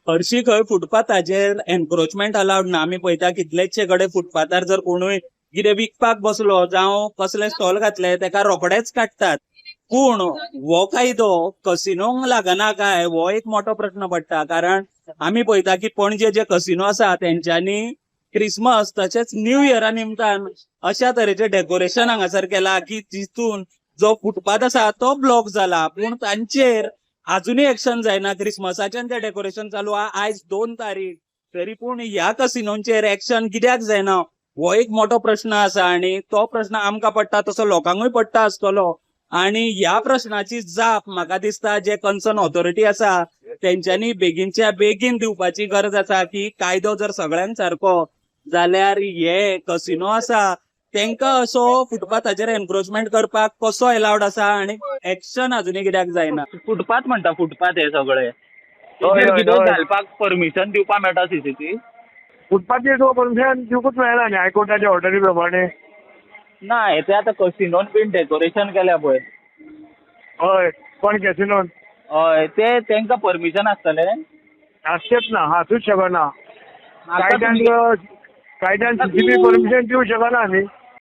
हरशीं खंय फुटपाथाचेर encroachment allowed ना. आमी पळयता कितलेशे कडेन फुटपाथार जर कोणूय कितें विकपाक बसलो जावं कसले स्टॉल घातले तेका रोखडेच काडटात. पूण हो कायदो कसिनोंक लागना काय हो एक मोठो प्रश्न पडटा. कारण आमी पळयता की पणजे जे कसिनो आसा तेंच्यांनी क्रिसमस तशेंच न्यू इयरा निमतान अशा तरेचे डेकोरेशन हांगासर केला की जितून जो फुटपाथ आसा तो ब्लॉक जाला. पूण तांचेर अजूनय एक्शन जायना. क्रिसमसाच्यान ते डेकोरेशन चालू आहा. आयज 2 तारीख तरी पूण ह्या कसिनोंचेर एक्शन कित्याक जायना हो एक मोठो प्रश्न आसा. आणि तो प्रश्न आमकां पडटा तसो लोकांकूय पडटा आसतलो. आणि ह्या प्रश्नाची जाप म्हाका दिसता जे कन्सर्न ऑथॉरिटी आसा तेंच्यांनी बेगीनच्या बेगीन दिवपाची गरज आसा की कायदो जर सगळ्यांक सारको जाल्यार हे कसिनो आसा तेंका असो फुटपाथाचेर एनक्रोचमेंट करपाक कसो अलाउड आसा आणि एक्शन अजूनय कित्याक जायना. फुटपाथ म्हणटा फुटपाथ हे सगळे हय, हय, हय. घालपाक परमिशन दिवपाक मेळटा सीसीटी फुटपाथचेर तुका परमिशन दिवंकूच मेळना न्ही हायकोर्टाच्या ऑर्डरी प्रमाणे. ना ते आता कसिनोन बीन डेकोरेशन केल्या पळय हय पण कॅसिनोन हय ते तेंका परमिशन आसतले. आसचेच ना आसूच शकना. आता कायद्यान सीसीबी परमिशन दिवंक शकना न्ही.